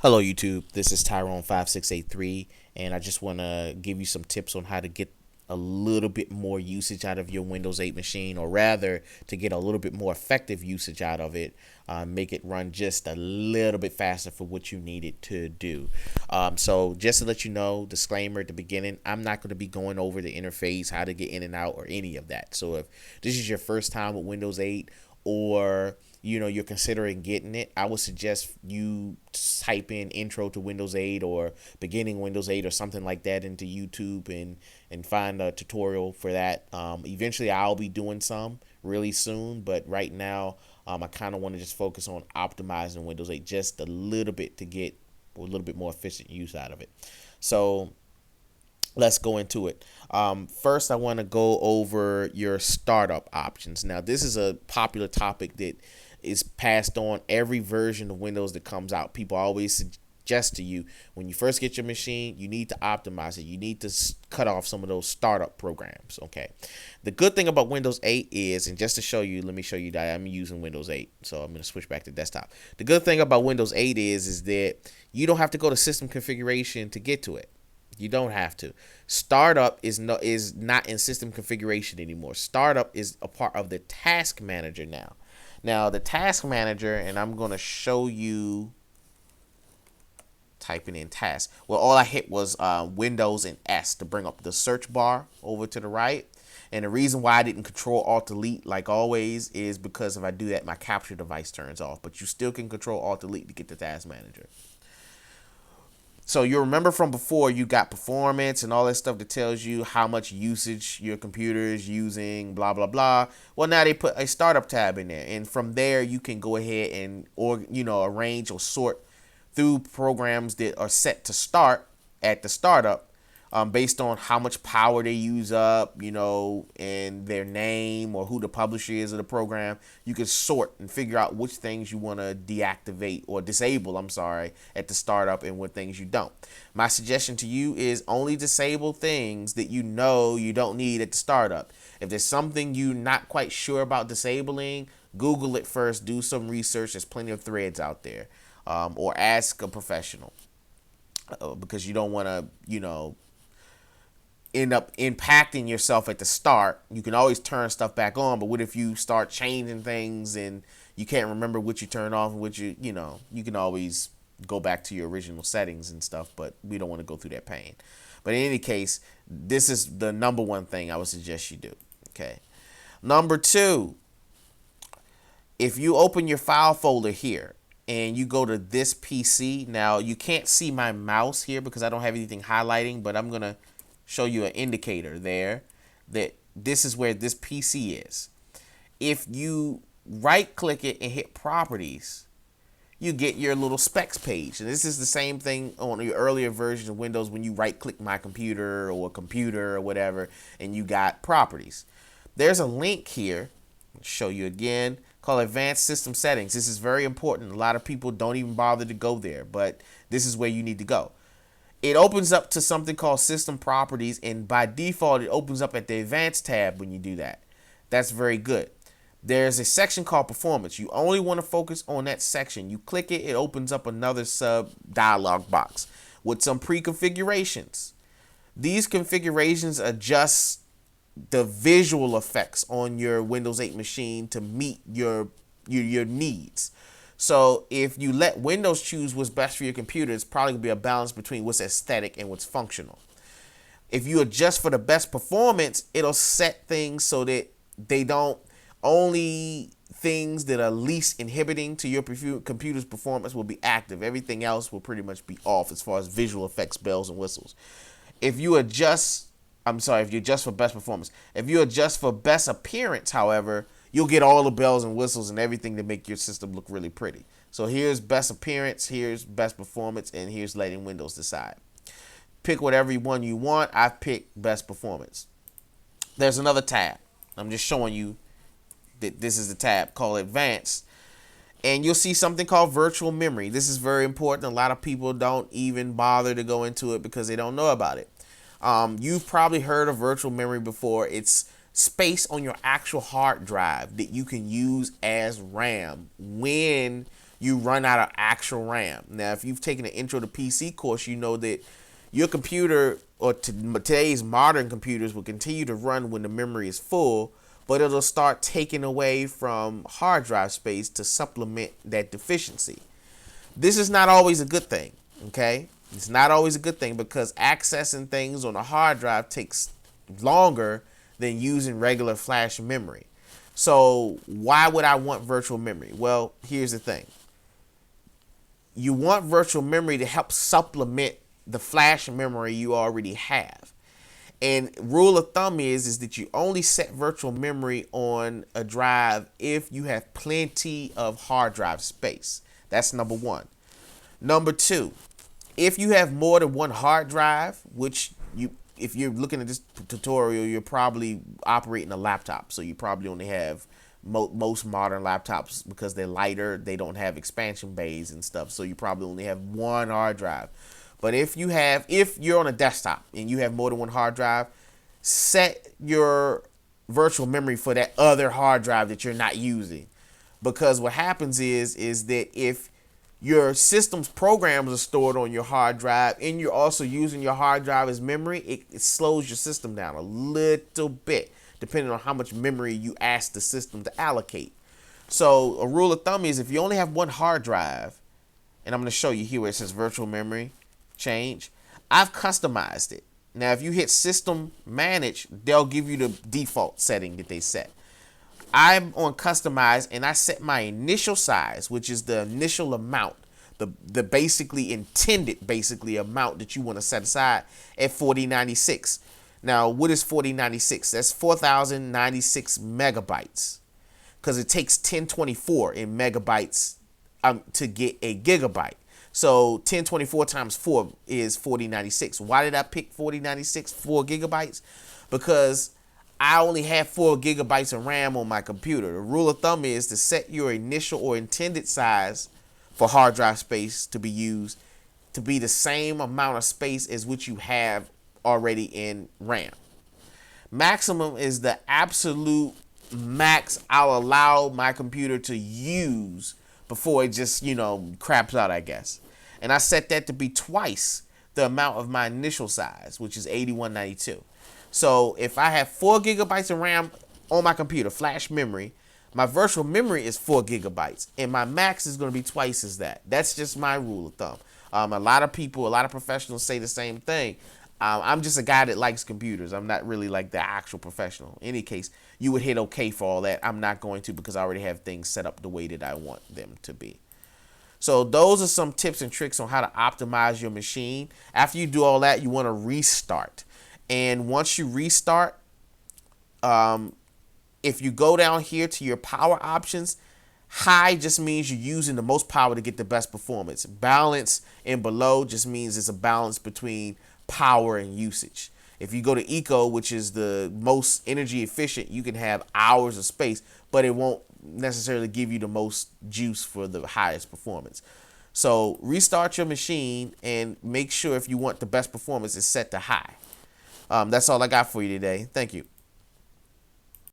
Hello YouTube, this is Tyrone5683 and I just want to give you some tips on how to get a little bit more usage out of your Windows 8 machine, or rather to get a little bit more effective usage out of it, make it run just a little bit faster for what you need it to do. So just to let you know, disclaimer at the beginning, I'm not going to be going over the interface, how to get in and out, or any of that. So if this is your first time with Windows 8, or you're considering getting it, I would suggest you type in intro to Windows 8 or beginning Windows 8 or something like that into YouTube and find a tutorial for that. Eventually I'll be doing some really soon, but right now I kind of want to just focus on optimizing Windows 8 just a little bit to get a little bit more efficient use out of it. So let's go into it. First, I want to go over your startup options. Now, this is a popular topic that is passed on every version of Windows that comes out. People always suggest to you, when you first get your machine, you need to optimize it. You need to cut off some of those startup programs. Okay. The good thing about Windows 8 is, and just to show you, let me show you that I'm using Windows 8. So I'm going to switch back to desktop. The good thing about Windows 8 is that you don't have to go to system configuration to get to it. You don't have to. Startup is not in system configuration anymore. Startup is a part of the task manager now. Now the task manager, and I'm going to show you typing in task. Well, all I hit was Windows and S to bring up the search bar over to the right. And the reason why I didn't Control Alt Delete like always is because if I do that, my capture device turns off. But you still can Control Alt Delete to get the task manager. So you remember from before, you got performance and all that stuff that tells you how much usage your computer is using, blah, blah, blah. Well, now they put a startup tab in there. And from there, you can go ahead and arrange or sort through programs that are set to start at the startup, based on how much power they use up, and their name or who the publisher is of the program. You can sort and figure out which things you want to deactivate or disable, at the startup, and what things you don't. My suggestion to you is only disable things that you don't need at the startup. If there's something you're not quite sure about disabling, Google it first, do some research. There's plenty of threads out there, or ask a professional, because you don't want to, end up impacting yourself at the start. You can always turn stuff back on, but what if you start changing things and you can't remember what you turned off and what you can always go back to your original settings and stuff, but we don't want to go through that pain. But in any case, this is the number one thing I would suggest you do. Okay. Number two, if you open your file folder here and you go to this PC, now you can't see my mouse here because I don't have anything highlighting, but I'm going to show you an indicator there that this is where this PC is. If you right click it and hit properties, you get your little specs page. And this is the same thing on your earlier versions of Windows when you right click my computer or computer or whatever, and you got properties. There's a link here, I'll show you again, called Advanced System Settings. This is very important. A lot of people don't even bother to go there, but this is where you need to go. It opens up to something called System Properties, and by default, it opens up at the Advanced tab when you do that. That's very good. There's a section called Performance. You only want to focus on that section. You click it, it opens up another sub dialog box with some pre-configurations. These configurations adjust the visual effects on your Windows 8 machine to meet your needs. So if you let Windows choose what's best for your computer, it's probably going to be a balance between what's aesthetic and what's functional. If you adjust for the best performance, it'll set things so that they don't only things that are least inhibiting to your computer's performance will be active. Everything else will pretty much be off as far as visual effects, bells and whistles. If you adjust for best performance. If you adjust for best appearance, however, you'll get all the bells and whistles and everything to make your system look really pretty. So here's best appearance, here's best performance, and here's letting Windows decide. Pick whatever one you want. I've picked best performance. There's another tab. I'm just showing you that this is the tab called Advanced. And you'll see something called virtual memory. This is very important. A lot of people don't even bother to go into it because they don't know about it. You've probably heard of virtual memory before. It's space on your actual hard drive that you can use as RAM when you run out of actual RAM. Now, if you've taken an intro to PC course, you know that your computer or today's modern computers will continue to run when the memory is full, but it'll start taking away from hard drive space to supplement that deficiency. This is not always a good thing, okay? It's not always a good thing because accessing things on a hard drive takes longer than using regular flash memory. So why would I want virtual memory? Well, here's the thing. You want virtual memory to help supplement the flash memory you already have. And rule of thumb is that you only set virtual memory on a drive if you have plenty of hard drive space. That's number one. Number two, if you have more than one hard drive, which if you're looking at this tutorial, you're probably operating a laptop. So you probably only have most modern laptops, because they're lighter, they don't have expansion bays and stuff. So you probably only have one hard drive. But if you're on a desktop and you have more than one hard drive, set your virtual memory for that other hard drive that you're not using. Because what happens is that if your system's programs are stored on your hard drive and you're also using your hard drive as memory, it slows your system down a little bit, depending on how much memory you ask the system to allocate. So a rule of thumb is if you only have one hard drive, and I'm going to show you here where it says virtual memory change, I've customized it. Now, if you hit system manage, they'll give you the default setting that they set. I'm on customize, and I set my initial size, which is the initial amount, the basically intended amount that you want to set aside, at 4096. Now, what is 4096? That's 4096 megabytes, because it takes 1024 in megabytes to get a gigabyte. So 1024 times 4 is 4096. Why did I pick 4096, 4 gigabytes? Because I only have 4 gigabytes of RAM on my computer. The rule of thumb is to set your initial or intended size for hard drive space to be used to be the same amount of space as what you have already in RAM. Maximum is the absolute max I'll allow my computer to use before it just, craps out, I guess. And I set that to be twice the amount of my initial size, which is 8192. So if I have 4 gigabytes of RAM on my computer, flash memory, my virtual memory is 4 gigabytes, and my max is going to be twice as that. That's just my rule of thumb. A lot of professionals say the same thing. I'm just a guy that likes computers. I'm not really like the actual professional. In any case, you would hit okay for all that. I'm not going to, because I already have things set up the way that I want them to be. So those are some tips and tricks on how to optimize your machine. After you do all that, you want to restart. And once you restart, if you go down here to your power options, high just means you're using the most power to get the best performance. Balance and below just means it's a balance between power and usage. If you go to eco, which is the most energy efficient, you can have hours of space, but it won't necessarily give you the most juice for the highest performance. So restart your machine and make sure, if you want the best performance, it's set to high. That's all I got for you today. Thank you.